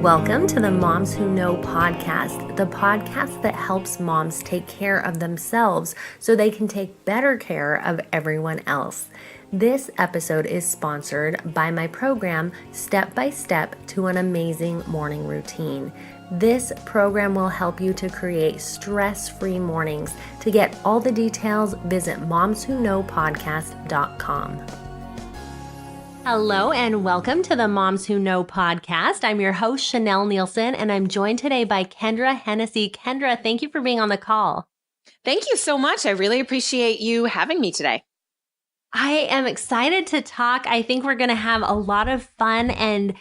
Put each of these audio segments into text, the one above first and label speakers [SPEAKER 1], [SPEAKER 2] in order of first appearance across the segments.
[SPEAKER 1] Welcome to the Moms Who Know podcast, the podcast that helps moms take care of themselves so they can take better care of everyone else. This episode is sponsored by my program, Step by Step to an Amazing Morning Routine. This program will help you to create stress-free mornings. To get all the details, visit momswhoknowpodcast.com. Hello and welcome to the Moms Who Know podcast. I'm your host, Chanel Nielsen, and I'm joined today by Kendra Hennessy. Kendra, thank you for being on the call.
[SPEAKER 2] Thank you so much. I really appreciate you having me today.
[SPEAKER 1] I am excited to talk. I think we're going to have a lot of fun, and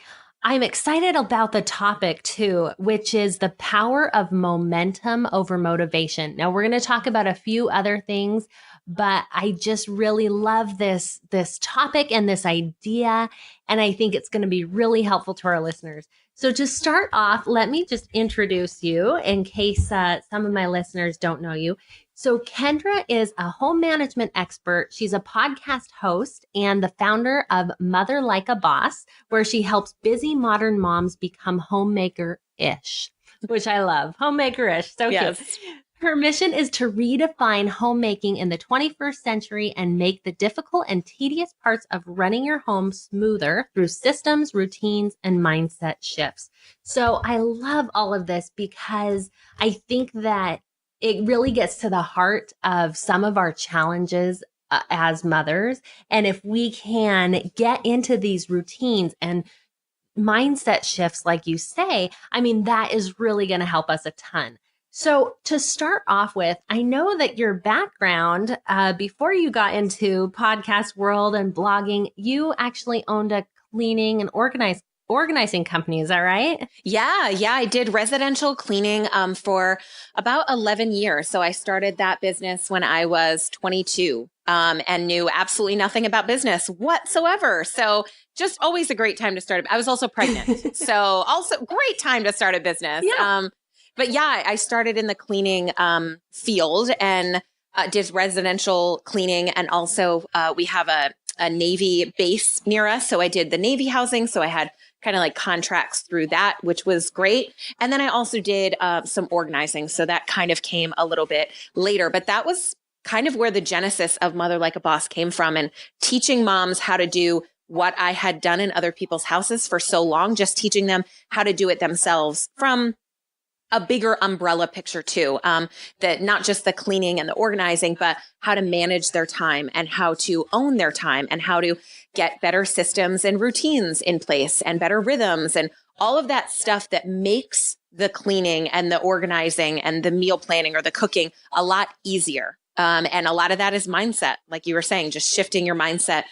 [SPEAKER 1] I'm excited about the topic too, which is the power of momentum over motivation. Now, we're going to talk about a few other things, but I just really love this topic and this idea, and I think it's going to be really helpful to our listeners. So to start off, let me just introduce you in case some of my listeners don't know you. So Kendra is a home management expert. She's a podcast host and the founder of Mother Like a Boss, where she helps busy modern moms become homemaker-ish, which I love. Homemaker-ish. So
[SPEAKER 2] yes.
[SPEAKER 1] Cute. Her mission is to redefine homemaking in the 21st century and make the difficult and tedious parts of running your home smoother through systems, routines, and mindset shifts. So I love all of this because I think that it really gets to the heart of some of our challenges as mothers. And if we can get into these routines and mindset shifts, like you say, I mean, that is really going to help us a ton. So to start off with, I know that your background, before you got into podcast world and blogging, you actually owned a cleaning and organizing company. Is that right?
[SPEAKER 2] Yeah. I did residential cleaning for about 11 years. So I started that business when I was 22 and knew absolutely nothing about business whatsoever. So just always a great time to start. I was also pregnant. So also great time to start a business.
[SPEAKER 1] Yeah.
[SPEAKER 2] But yeah, I started in the cleaning field and did residential cleaning. And also we have a Navy base near us. So I did the Navy housing. So I had kind of like contracts through that, which was great. And then I also did some organizing. So that kind of came a little bit later. But that was kind of where the genesis of Mother Like a Boss came from, and teaching moms how to do what I had done in other people's houses for so long, just teaching them how to do it themselves from a bigger umbrella picture too, that not just the cleaning and the organizing, but how to manage their time and how to own their time and how to get better systems and routines in place and better rhythms and all of that stuff that makes the cleaning and the organizing and the meal planning or the cooking a lot easier. And a lot of that is mindset, like you were saying, just shifting your mindset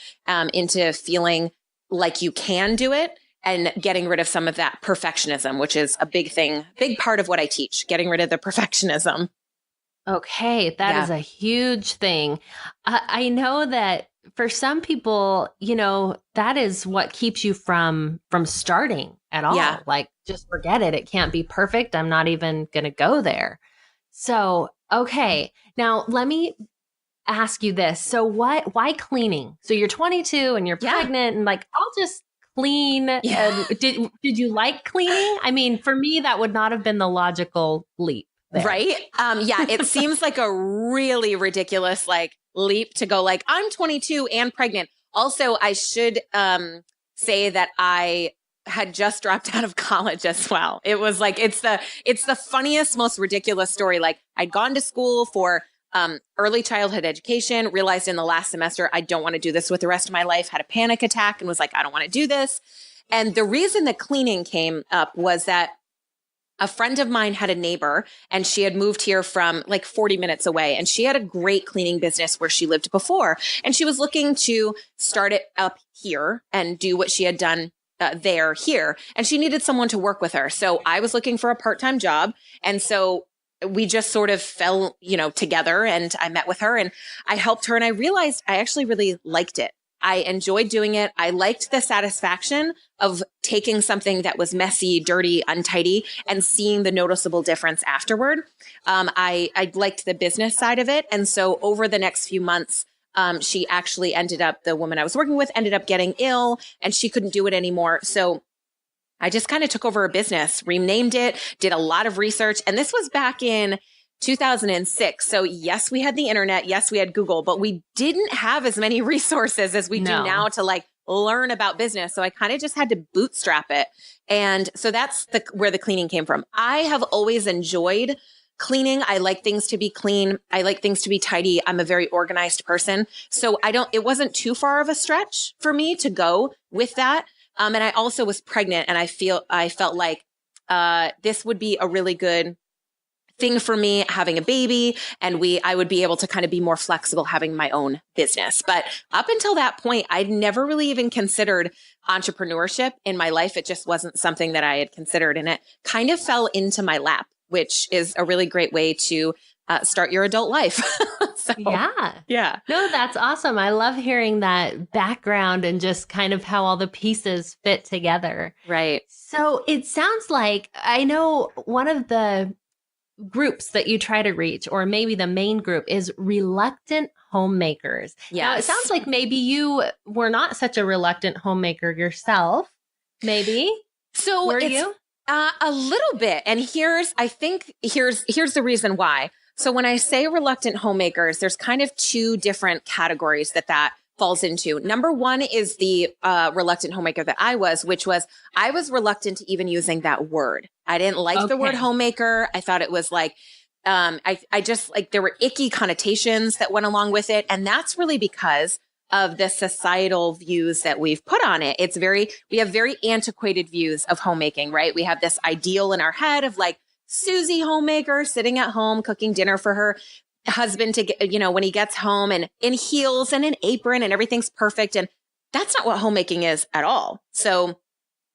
[SPEAKER 2] into feeling like you can do it, and getting rid of some of that perfectionism, which is a big thing, big part of what I teach, getting rid of the perfectionism.
[SPEAKER 1] Okay, that is a huge thing. I know that for some people, that is what keeps you from starting at all.
[SPEAKER 2] Yeah.
[SPEAKER 1] Like, just forget it. It can't be perfect. I'm not even going to go there. So, okay. Now, let me ask you this. So why cleaning? So you're 22 and you're pregnant and like, I'll just clean.
[SPEAKER 2] Yeah.
[SPEAKER 1] Did you like cleaning? I mean, for me, that would not have been the logical leap there.
[SPEAKER 2] Right? It seems like a really ridiculous leap to go like, I'm 22 and pregnant. Also, I should say that I had just dropped out of college as well. It was like, it's the funniest, most ridiculous story. Like, I'd gone to school for early childhood education, realized in the last semester, I don't want to do this with the rest of my life, had a panic attack and was like, I don't want to do this. And the reason the cleaning came up was that a friend of mine had a neighbor and she had moved here from like 40 minutes away, and she had a great cleaning business where she lived before. And she was looking to start it up here and do what she had done here. And she needed someone to work with her. So I was looking for a part-time job. And so we just sort of fell, together, and I met with her and I helped her, and I realized I actually really liked it. I enjoyed doing it. I liked the satisfaction of taking something that was messy, dirty, untidy, and seeing the noticeable difference afterward. I liked the business side of it. And so over the next few months, she actually the woman I was working with ended up getting ill, and she couldn't do it anymore. So I just kind of took over a business, renamed it, did a lot of research. And this was back in 2006. So yes, we had the internet. Yes, we had Google, but we didn't have as many resources as we do now to like learn about business. So I kind of just had to bootstrap it. And so that's where the cleaning came from. I have always enjoyed cleaning. I like things to be clean. I like things to be tidy. I'm a very organized person. So it wasn't too far of a stretch for me to go with that. And I also was pregnant, and I felt like, this would be a really good thing for me, having a baby, and I would be able to kind of be more flexible having my own business. But up until that point, I'd never really even considered entrepreneurship in my life. It just wasn't something that I had considered, and it kind of fell into my lap, which is a really great way to start your adult life.
[SPEAKER 1] Yeah. No, that's awesome. I love hearing that background and just kind of how all the pieces fit together.
[SPEAKER 2] Right.
[SPEAKER 1] So it sounds like, I know one of the groups that you try to reach, or maybe the main group, is reluctant homemakers.
[SPEAKER 2] Yes.
[SPEAKER 1] Now, it sounds like maybe you were not such a reluctant homemaker yourself. Maybe.
[SPEAKER 2] So
[SPEAKER 1] were you?
[SPEAKER 2] A little bit. And here's the reason why. So when I say reluctant homemakers, there's kind of two different categories that falls into. Number one is the reluctant homemaker that I was, which was I was reluctant to even using that word. I didn't like the word homemaker. I thought it was like, I just like, there were icky connotations that went along with it. And that's really because of the societal views that we've put on it. We have very antiquated views of homemaking, right? We have this ideal in our head of like Susie homemaker sitting at home, cooking dinner for her husband to get, when he gets home, and in heels and an apron and everything's perfect. And that's not what homemaking is at all. So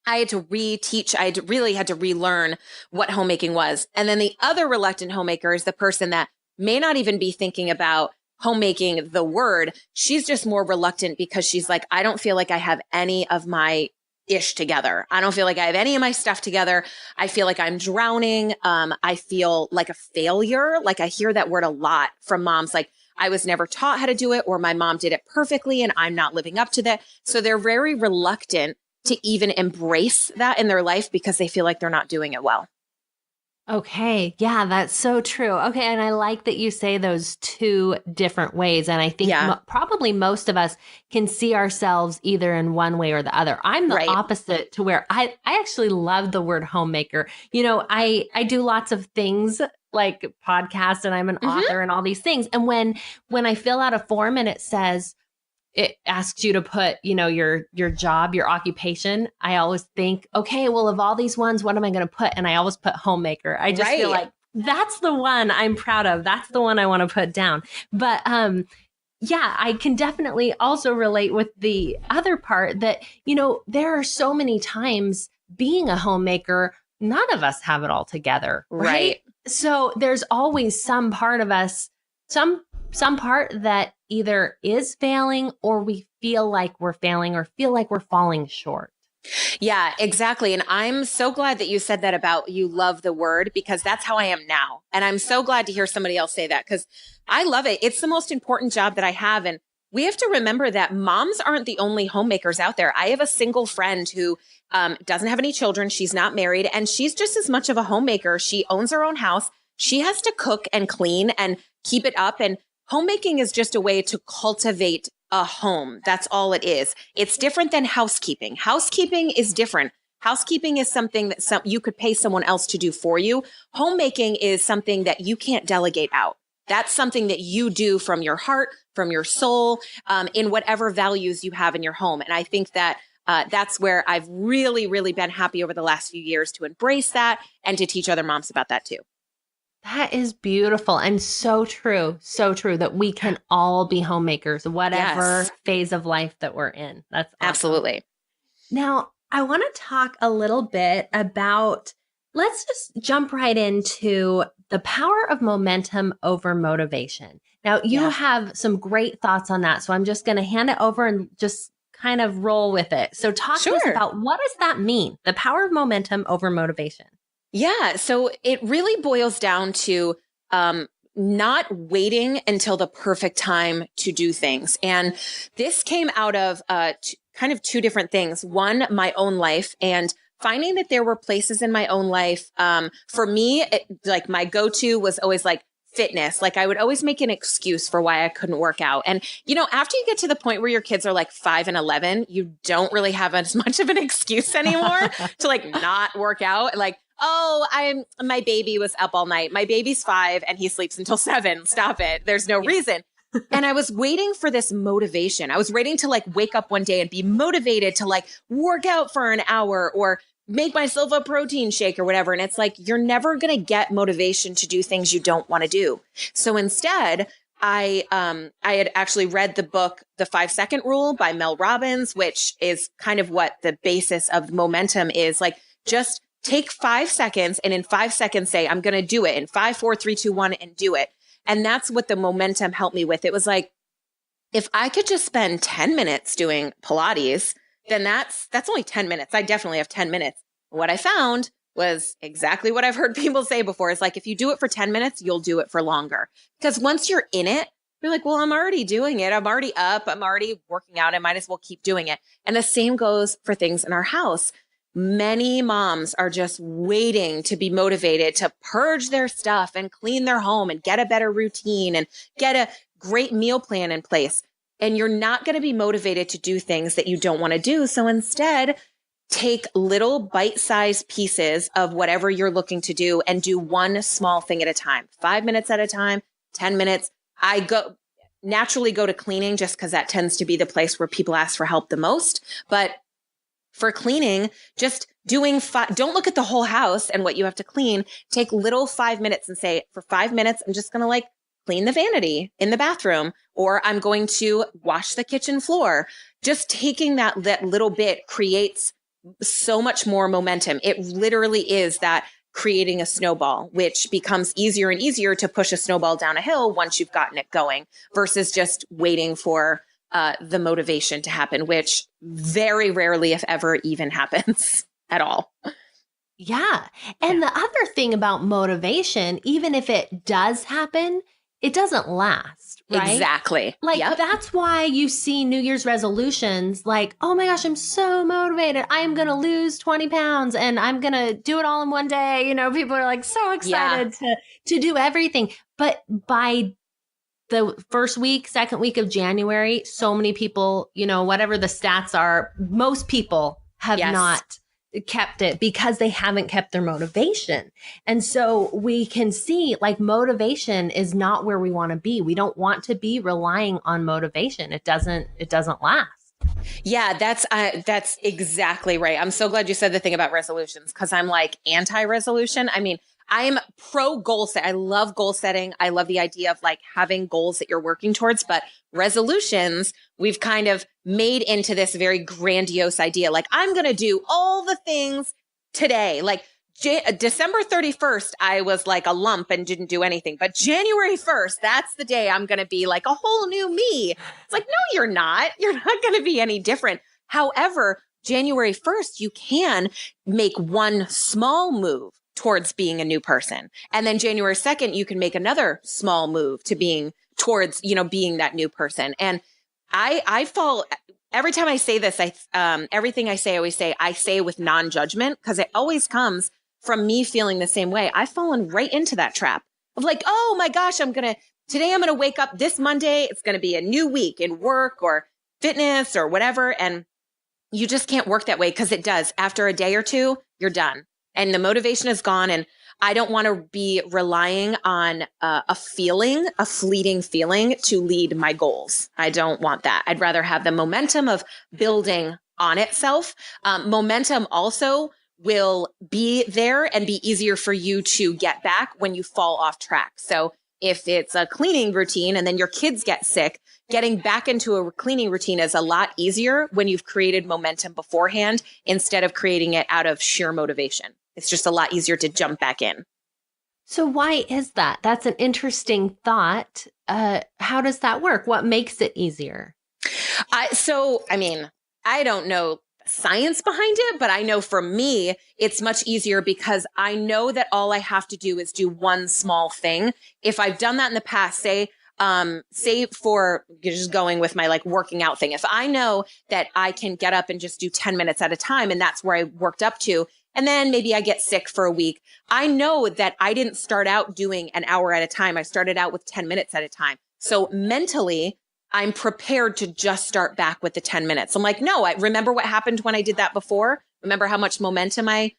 [SPEAKER 2] I had to reteach. I really had to relearn what homemaking was. And then the other reluctant homemaker is the person that may not even be thinking about homemaking, the word. She's just more reluctant because she's like, I don't feel like I have any of my ish together. I don't feel like I have any of my stuff together. I feel like I'm drowning. I feel like a failure. Like I hear that word a lot from moms. Like I was never taught how to do it, or my mom did it perfectly and I'm not living up to that. So they're very reluctant to even embrace that in their life because they feel like they're not doing it well.
[SPEAKER 1] Okay. Yeah, that's so true. Okay. And I like that you say those two different ways. And I think probably most of us can see ourselves either in one way or the other. I'm the opposite, to where I actually love the word homemaker. I do lots of things like podcasts, and I'm an author and all these things. And when I fill out a form and it asks you to put, your job, your occupation, I always think, okay, well, of all these ones, what am I going to put? And I always put homemaker. I just feel like that's the one I'm proud of. That's the one I want to put down. But I can definitely also relate with the other part that, there are so many times being a homemaker, none of us have it all together. Right. So there's always some part of us, some part that either is failing, or we feel like we're failing, or feel like we're falling short.
[SPEAKER 2] Yeah, exactly. And I'm so glad that you said that about you love the word, because that's how I am now. And I'm so glad to hear somebody else say that, because I love it. It's the most important job that I have. And we have to remember that moms aren't the only homemakers out there. I have a single friend who doesn't have any children. She's not married, and she's just as much of a homemaker. She owns her own house. She has to cook and clean and keep it up. And homemaking is just a way to cultivate a home. That's all it is. It's different than housekeeping. Housekeeping is different. Housekeeping is something that you could pay someone else to do for you. Homemaking is something that you can't delegate out. That's something that you do from your heart, from your soul, in whatever values you have in your home. And I think that that's where I've really, really been happy over the last few years to embrace that and to teach other moms about that too.
[SPEAKER 1] That is beautiful and so true. So true that we can all be homemakers, whatever phase of life that we're in. That's awesome.
[SPEAKER 2] Absolutely.
[SPEAKER 1] Now, I want to talk a little bit about, let's just jump right into the power of momentum over motivation. Now, you have some great thoughts on that. So I'm just going to hand it over and just kind of roll with it. So talk to us about, what does that mean? The power of momentum over motivation.
[SPEAKER 2] Yeah. So it really boils down to not waiting until the perfect time to do things. And this came out of kind of two different things. One, my own life, and finding that there were places in my own life. For me, like my go-to was always like fitness. Like I would always make an excuse for why I couldn't work out. And, you know, after you get to the point where your kids are like 5 and 11, you don't really have as much of an excuse anymore to like not work out. Like, oh, my baby was up all night. My baby's 5 and he sleeps until 7. Stop it. There's no reason. And I was waiting for this motivation. I was waiting to like wake up one day and be motivated to like work out for an hour or make myself a protein shake or whatever. And it's like, you're never going to get motivation to do things you don't want to do. So instead, I had actually read the book, The 5-Second Rule by Mel Robbins, which is kind of what the basis of momentum is. Like, just take 5 seconds and in 5 seconds say, I'm going to do it in 5, 4, 3, 2, 1 and do it. And that's what the momentum helped me with. It was like, if I could just spend 10 minutes doing Pilates, then that's only 10 minutes. I definitely have 10 minutes. What I found was exactly what I've heard people say before. Is like, if you do it for 10 minutes, you'll do it for longer. Because once you're in it, you're like, well, I'm already doing it. I'm already up. I'm already working out. I might as well keep doing it. And the same goes for things in our house. Many moms are just waiting to be motivated to purge their stuff and clean their home and get a better routine and get a great meal plan in place. And you're not going to be motivated to do things that you don't want to do. So instead, take little bite-sized pieces of whatever you're looking to do and do one small thing at a time, 5 minutes at a time, 10 minutes. I naturally go to cleaning just because that tends to be the place where people ask for help the most. But for cleaning, just doing don't look at the whole house and what you have to clean. Take little 5 minutes and say, for 5 minutes, I'm just going to like clean the vanity in the bathroom, or I'm going to wash the kitchen floor. Just taking that little bit creates so much more momentum. It literally is that creating a snowball, which becomes easier and easier to push a snowball down a hill once you've gotten it going versus just waiting for the motivation to happen, which very rarely, if ever, even happens at all.
[SPEAKER 1] Yeah. And the other thing about motivation, even if it does happen, it doesn't last, right?
[SPEAKER 2] Exactly.
[SPEAKER 1] Like, that's why you see New Year's resolutions like, oh my gosh, I'm so motivated. I'm going to lose 20 pounds and I'm going to do it all in one day. You know, people are like so excited to do everything. But by the first week, second week of January, so many people, you know, whatever the stats are, most people have not kept it because they haven't kept their motivation. And so we can see like motivation is not where we want to be. We don't want to be relying on motivation. It doesn't last.
[SPEAKER 2] Yeah, that's exactly right. I'm so glad you said the thing about resolutions because I'm like anti-resolution. I mean, I'm pro goal set. I love goal setting. I love the idea of like having goals that you're working towards, but resolutions, we've kind of made into this very grandiose idea. Like, I'm going to do all the things today. Like December 31st, I was like a lump and didn't do anything, but January 1st, that's the day I'm going to be like a whole new me. It's like, no, you're not. You're not going to be any different. However, January 1st, you can make one small move towards being a new person. And then January 2nd, you can make another small move to being towards, you know, being that new person. And I fall, every time I say this, everything I say, I say with non-judgment because it always comes from me feeling the same way. I've fallen right into that trap of like, oh my gosh, today I'm going to wake up this Monday. It's going to be a new week in work or fitness or whatever. And you just can't work that way because it does. After a day or two, you're done. And the motivation is gone. And I don't want to be relying on a fleeting feeling to lead my goals. I don't want that. I'd rather have the momentum of building on itself. Momentum also will be there and be easier for you to get back when you fall off track. So if it's a cleaning routine and then your kids get sick, getting back into a cleaning routine is a lot easier when you've created momentum beforehand instead of creating it out of sheer motivation. It's just a lot easier to jump back in.
[SPEAKER 1] So why is that? That's an interesting thought. How does that work? What makes it easier?
[SPEAKER 2] I don't know science behind it, but I know for me, it's much easier because I know that all I have to do is do one small thing. If I've done that in the past, say say for just going with my like working out thing, if I know that I can get up and just do 10 minutes at a time, and that's where I worked up to, and then maybe I get sick for a week, I know that I didn't start out doing an hour at a time. I started out with 10 minutes at a time. So mentally, I'm prepared to just start back with the 10 minutes. I'm like, no, I remember what happened when I did that before. Remember how much momentum I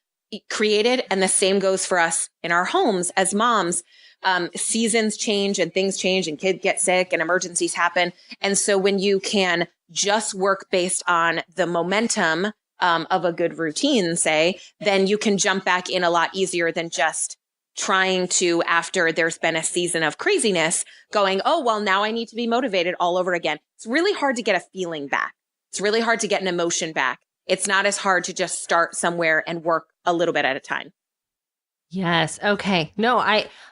[SPEAKER 2] created? And the same goes for us in our homes as moms. Seasons change and things change and kids get sick and emergencies happen. And so when you can just work based on the momentum of a good routine, say, then you can jump back in a lot easier than just trying to, after there's been a season of craziness, going, oh, well, now I need to be motivated all over again. It's really hard to get a feeling back. It's really hard to get an emotion back. It's not as hard to just start somewhere and work a little bit at a time.
[SPEAKER 1] Yes. Okay. No,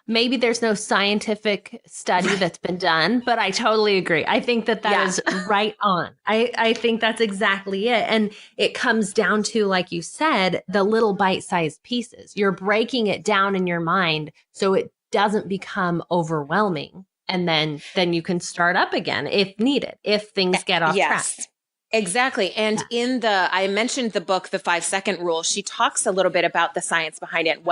[SPEAKER 1] maybe there's no scientific study that's been done, but I totally agree. I think that is right on. I think that's exactly it. And it comes down to, like you said, the little bite-sized pieces. You're breaking it down in your mind so it doesn't become overwhelming. And then you can start up again if needed, if things get off track.
[SPEAKER 2] Exactly. And I mentioned the book, The 5-Second Rule. She talks a little bit about the science behind it,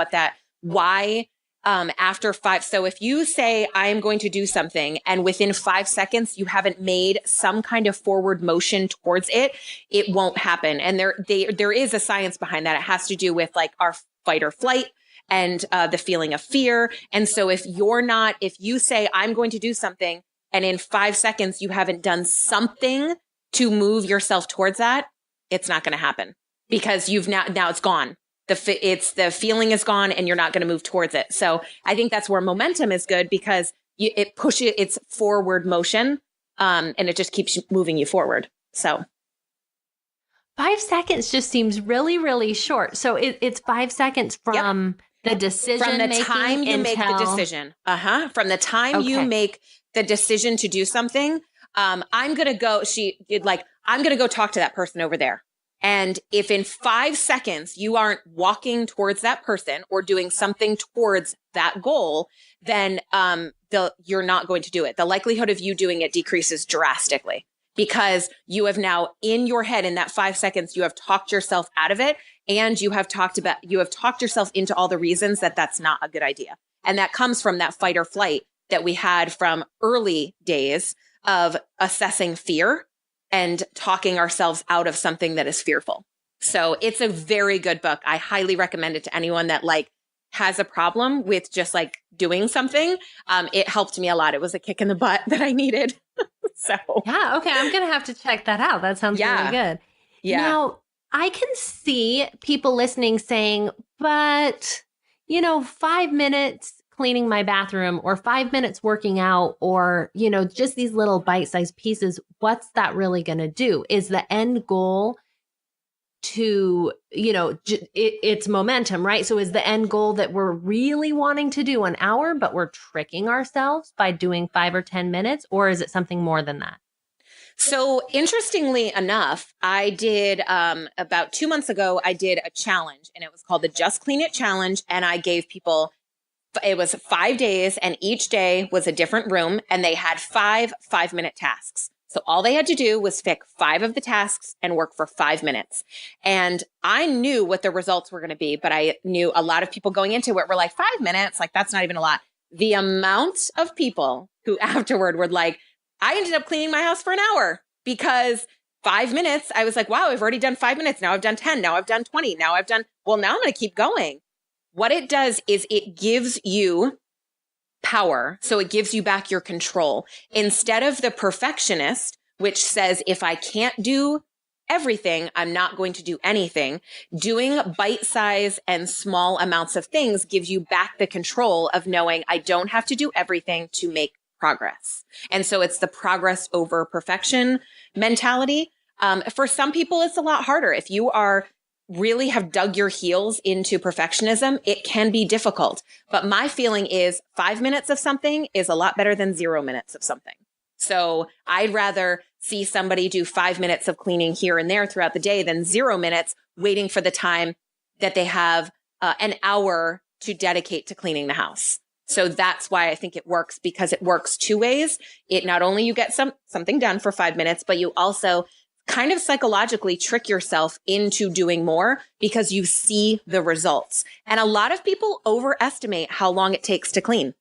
[SPEAKER 2] why after 5. So if you say, I'm going to do something, and within 5 seconds, you haven't made some kind of forward motion towards it, it won't happen. And there is a science behind that. It has to do with like our fight or flight and the feeling of fear. And so if you say, I'm going to do something, and in 5 seconds, you haven't done something to move yourself towards that, it's not going to happen because now it's gone. The feeling is gone and you're not going to move towards it. So I think that's where momentum is good because it pushes its forward motion, and it just keeps moving you forward. So
[SPEAKER 1] 5 seconds just seems really, really short. So it's 5 seconds from the decision
[SPEAKER 2] from the
[SPEAKER 1] making
[SPEAKER 2] time you make the decision. From the time you make the decision to do something. I'm going to go talk to that person over there. And if in 5 seconds you aren't walking towards that person or doing something towards that goal, then you're not going to do it. The likelihood of you doing it decreases drastically because you have now in your head in that 5 seconds, you have talked yourself out of it. And you have talked yourself into all the reasons that that's not a good idea. And that comes from that fight or flight that we had from early days of assessing fear and talking ourselves out of something that is fearful. So it's a very good book. I highly recommend it to anyone that has a problem with just doing something. It helped me a lot. It was a kick in the butt that I needed. So
[SPEAKER 1] yeah. Okay. I'm going to have to check that out. That sounds really good.
[SPEAKER 2] Yeah.
[SPEAKER 1] Now I can see people listening saying, but 5 minutes cleaning my bathroom or 5 minutes working out or, just these little bite-sized pieces, what's that really going to do? Is the end goal to, it's momentum, right? So is the end goal that we're really wanting to do an hour, but we're tricking ourselves by doing 5 or 10 minutes? Or is it something more than that?
[SPEAKER 2] So interestingly enough, I did about 2 months ago, I did a challenge and it was called the Just Clean It Challenge. And I gave people it was 5 days and each day was a different room and they had 5 5-minute tasks. So all they had to do was pick 5 of the tasks and work for 5 minutes. And I knew what the results were going to be, but I knew a lot of people going into it were like 5 minutes, that's not even a lot. The amount of people who afterward were like, I ended up cleaning my house for an hour because 5 minutes, I was like, wow, I've already done 5 minutes. Now I've done 10. Now I've done 20. Now I'm going to keep going. What it does is it gives you power. So it gives you back your control instead of the perfectionist, which says, if I can't do everything, I'm not going to do anything. Doing bite size and small amounts of things gives you back the control of knowing I don't have to do everything to make progress. And so it's the progress over perfection mentality. For some people, it's a lot harder. If you really have dug your heels into perfectionism, it can be difficult. But my feeling is 5 minutes of something is a lot better than 0 minutes of something. So I'd rather see somebody do 5 minutes of cleaning here and there throughout the day than 0 minutes waiting for the time that they have an hour to dedicate to cleaning the house. So that's why I think it works, because it works two ways. It not only you get something done for 5 minutes, but you also kind of psychologically trick yourself into doing more because you see the results. And a lot of people overestimate how long it takes to clean.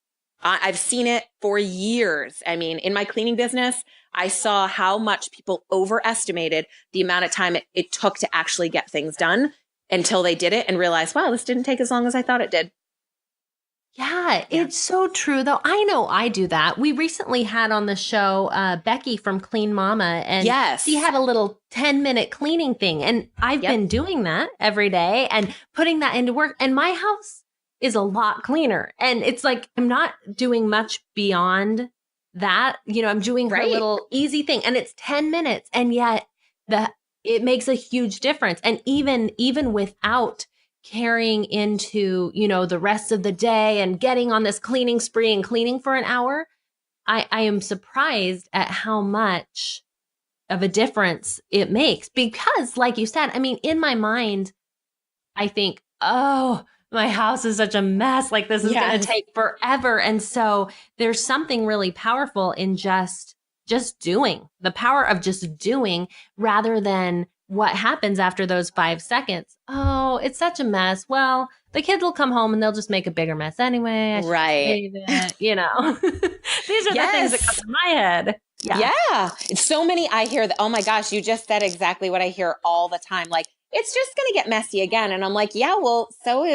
[SPEAKER 2] I've seen it for years. I mean, in my cleaning business, I saw how much people overestimated the amount of time it took to actually get things done until they did it and realized, wow, this didn't take as long as I thought it did.
[SPEAKER 1] Yeah, it's so true, though. I know I do that. We recently had on the show Becky from Clean Mama, and she had a little 10-minute cleaning thing. And I've been doing that every day and putting that into work. And my house is a lot cleaner. And it's like, I'm not doing much beyond that. You know, I'm doing her little easy thing, and it's 10 minutes. And yet it makes a huge difference. And even without carrying into, you know, the rest of the day and getting on this cleaning spree and cleaning for an hour, I am surprised at how much of a difference it makes. Because like you said, I mean, in my mind, I think, oh, my house is such a mess. Like this is going to take forever. And so there's something really powerful in just doing, the power of just doing, rather than what happens after those 5 seconds. Oh, it's such a mess. Well, the kids will come home and they'll just make a bigger mess anyway.
[SPEAKER 2] Right.
[SPEAKER 1] You know, these are the things that come to my head.
[SPEAKER 2] Yeah. So many, I hear that, oh my gosh, you just said exactly what I hear all the time. Like, it's just going to get messy again. And I'm like, yeah, well, so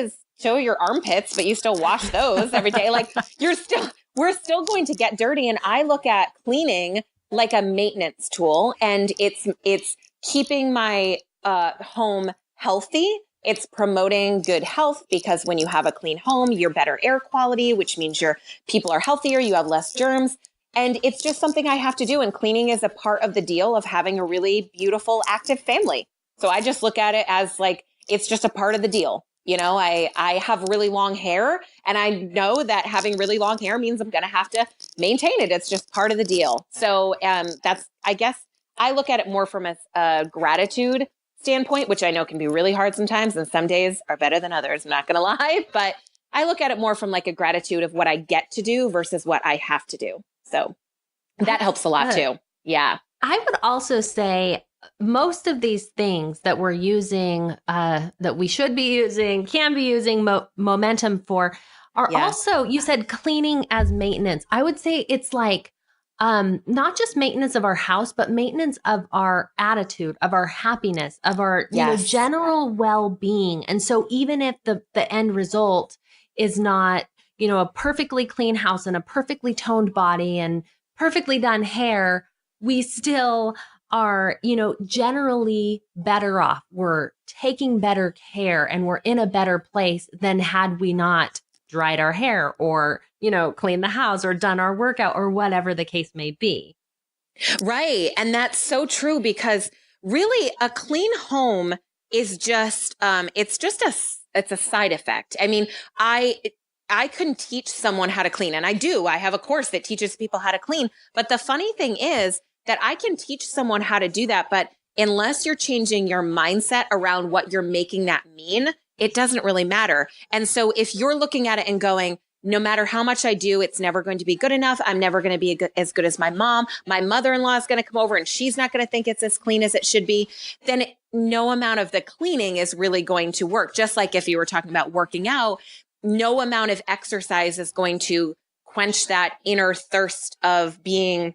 [SPEAKER 2] are your armpits, but you still wash those every day. Like we're still going to get dirty. And I look at cleaning like a maintenance tool, and it's keeping my home healthy. It's promoting good health, because when you have a clean home, you're better air quality, which means your people are healthier, you have less germs. And it's just something I have to do. And cleaning is a part of the deal of having a really beautiful, active family. So I just look at it as like, it's just a part of the deal. You know, I have really long hair, and I know that having really long hair means I'm going to have to maintain it. It's just part of the deal. So I guess I look at it more from a gratitude standpoint, which I know can be really hard sometimes. And some days are better than others. I'm not going to lie, but I look at it more from like a gratitude of what I get to do versus what I have to do. So that helps a lot too. Yeah.
[SPEAKER 1] I would also say most of these things that we're using, that we should be using, can be using momentum for, are also, you said cleaning as maintenance. I would say it's like, not just maintenance of our house, but maintenance of our attitude, of our happiness, of our you know, general well-being. And so even if the end result is not, you know, a perfectly clean house and a perfectly toned body and perfectly done hair, we still are, you know, generally better off. We're taking better care, and we're in a better place than had we not dried our hair or, you know, cleaned the house or done our workout or whatever the case may be.
[SPEAKER 2] Right. And that's so true, because really a clean home is just, it's a side effect. I mean, I couldn't teach someone how to clean, and I do. I have a course that teaches people how to clean. But the funny thing is that I can teach someone how to do that, but unless you're changing your mindset around what you're making that mean, it doesn't really matter. And so if you're looking at it and going, no matter how much I do, it's never going to be good enough. I'm never going to be as good as my mom. My mother-in-law is going to come over and she's not going to think it's as clean as it should be. Then no amount of the cleaning is really going to work. Just like if you were talking about working out, no amount of exercise is going to quench that inner thirst of being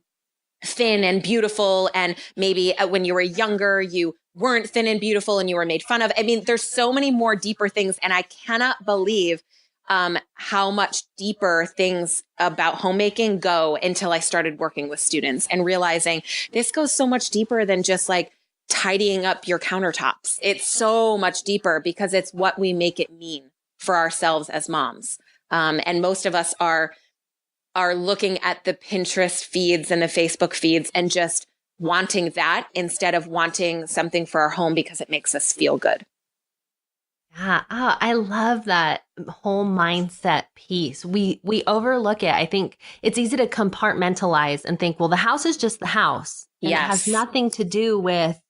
[SPEAKER 2] thin and beautiful. And maybe when you were younger, you weren't thin and beautiful and you were made fun of. I mean, there's so many more deeper things. And I cannot believe how much deeper things about homemaking go until I started working with students and realizing this goes so much deeper than just like tidying up your countertops. It's so much deeper because it's what we make it mean for ourselves as moms. And most of us are looking at the Pinterest feeds and the Facebook feeds and just wanting that instead of wanting something for our home because it makes us feel good.
[SPEAKER 1] Yeah. Oh, I love that whole mindset piece. We overlook it. I think it's easy to compartmentalize and think, well, the house is just the house. And it has nothing to do with,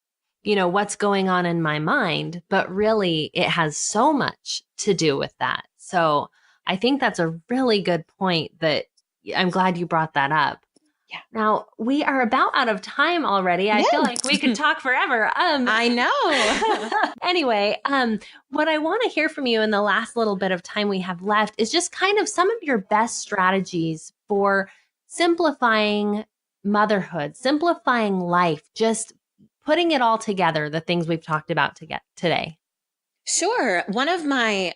[SPEAKER 1] you know, what's going on in my mind, but really it has so much to do with that. So I think that's a really good point that I'm glad you brought that up.
[SPEAKER 2] Yeah.
[SPEAKER 1] Now, we are about out of time already. I feel like we could talk forever.
[SPEAKER 2] I know.
[SPEAKER 1] Anyway, what I want to hear from you in the last little bit of time we have left is just kind of some of your best strategies for simplifying motherhood, simplifying life, just putting it all together, the things we've talked about today.
[SPEAKER 2] Sure. One of my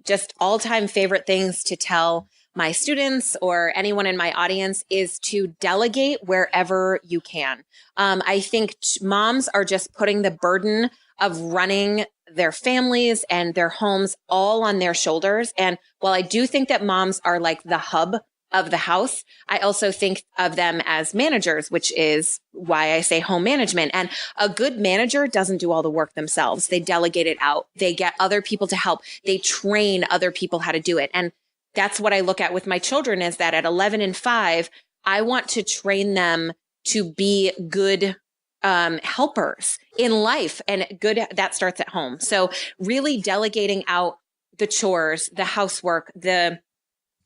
[SPEAKER 2] just all-time favorite things to tell my students or anyone in my audience is to delegate wherever you can. I think moms are just putting the burden of running their families and their homes all on their shoulders. And while I do think that moms are like the hub of the house, I also think of them as managers, which is why I say home management. And a good manager doesn't do all the work themselves. They delegate it out. They get other people to help. They train other people how to do it. And that's what I look at with my children, is that at 11 and 5, I want to train them to be good helpers in life, and good, that starts at home. So really delegating out the chores, the housework, the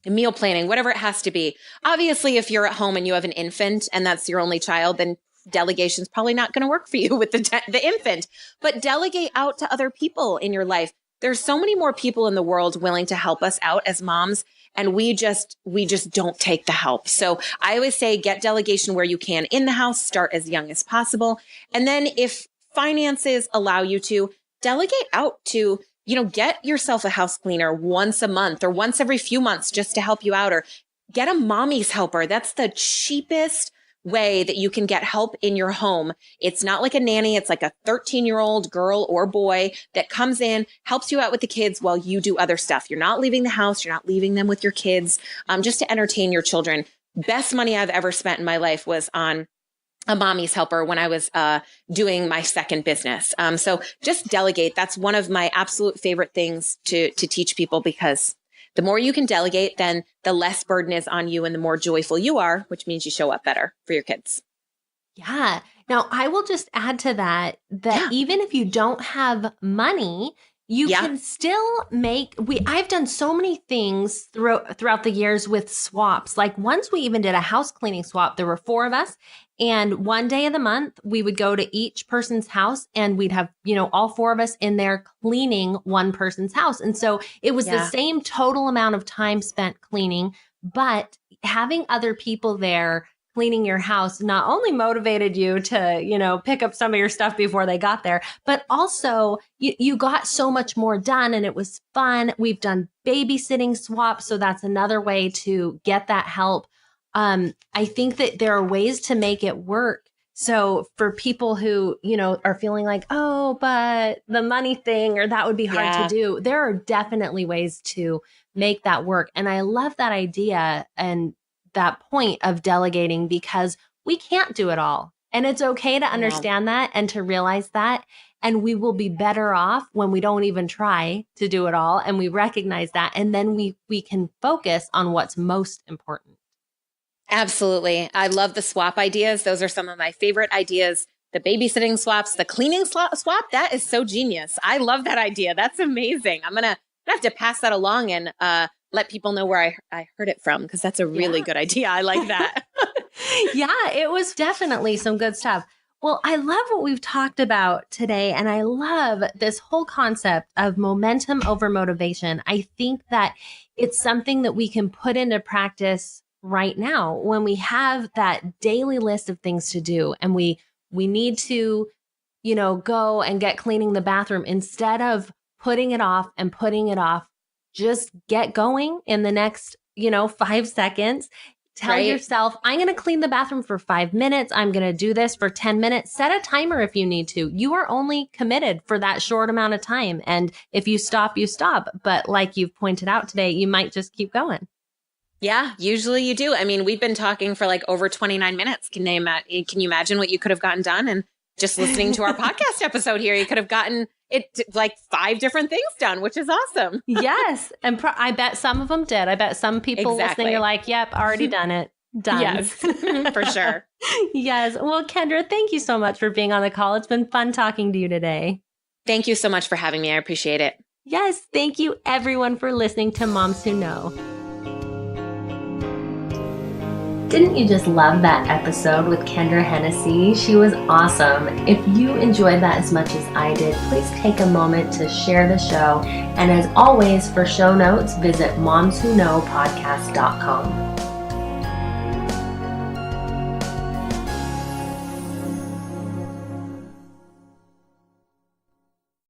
[SPEAKER 2] meal planning, whatever it has to be. Obviously, if you're at home and you have an infant and that's your only child, then delegation is probably not going to work for you with the infant, but delegate out to other people in your life. There's so many more people in the world willing to help us out as moms, and we just don't take the help. So I always say get delegation where you can in the house, start as young as possible. And then if finances allow you to, delegate out to, get yourself a house cleaner once a month or once every few months just to help you out, or get a mommy's helper. That's the cheapest way that you can get help in your home. It's not like a nanny. It's like a 13-year-old girl or boy that comes in, helps you out with the kids while you do other stuff. You're not leaving the house. You're not leaving them with your kids, just to entertain your children. Best money I've ever spent in my life was on a mommy's helper when I was doing my second business. So just delegate. That's one of my absolute favorite things to teach people, because the more you can delegate, then the less burden is on you and the more joyful you are, which means you show up better for your kids.
[SPEAKER 1] Yeah. Now, I will just add to that even if you don't have money, you can still I've done so many things throughout the years with swaps. Like once we even did a house cleaning swap, there were 4 of us. And one day of the month, we would go to each person's house and we'd have, all 4 of us in there cleaning one person's house. And so it was the same total amount of time spent cleaning, but having other people there cleaning your house not only motivated you to, pick up some of your stuff before they got there, but also you got so much more done and it was fun. We've done babysitting swaps. So that's another way to get that help. I think that there are ways to make it work. So for people who, are feeling like, oh, but the money thing, or that would be hard to do, there are definitely ways to make that work. And I love that idea and that point of delegating, because we can't do it all. And it's okay to understand that and to realize that. And we will be better off when we don't even try to do it all. And we recognize that. And then we can focus on what's most important.
[SPEAKER 2] Absolutely. I love the swap ideas. Those are some of my favorite ideas. The babysitting swaps, the cleaning swap, that is so genius. I love that idea. That's amazing. I'm going to have to pass that along and let people know where I heard it from, because that's a really good idea. I like that.
[SPEAKER 1] Yeah, it was definitely some good stuff. Well, I love what we've talked about today, and I love this whole concept of momentum over motivation. I think that it's something that we can put into practice right now when we have that daily list of things to do, and we need to, go and get cleaning the bathroom. Instead of putting it off, just get going in the next, 5 seconds. Tell yourself, I'm going to clean the bathroom for 5 minutes. I'm going to do this for 10 minutes. Set a timer if you need to. You are only committed for that short amount of time. And if you stop, you stop. But like you've pointed out today, you might just keep going.
[SPEAKER 2] Yeah, usually you do. I mean, we've been talking for like over 29 minutes. Can you imagine what you could have gotten done? And just listening to our podcast episode here, you could have gotten it like 5 different things done, which is awesome.
[SPEAKER 1] Yes. And I bet some of them did. I bet some people listening are like, yep, already done it. Done.
[SPEAKER 2] Yes, for sure.
[SPEAKER 1] Yes. Well, Kendra, thank you so much for being on the call. It's been fun talking to you today.
[SPEAKER 2] Thank you so much for having me. I appreciate it.
[SPEAKER 1] Yes, thank you everyone for listening to Moms Who Know. Didn't you just love that episode with Kendra Hennessy? She was awesome. If you enjoyed that as much as I did, please take a moment to share the show. And as always, for show notes, visit momswhoknowpodcast.com.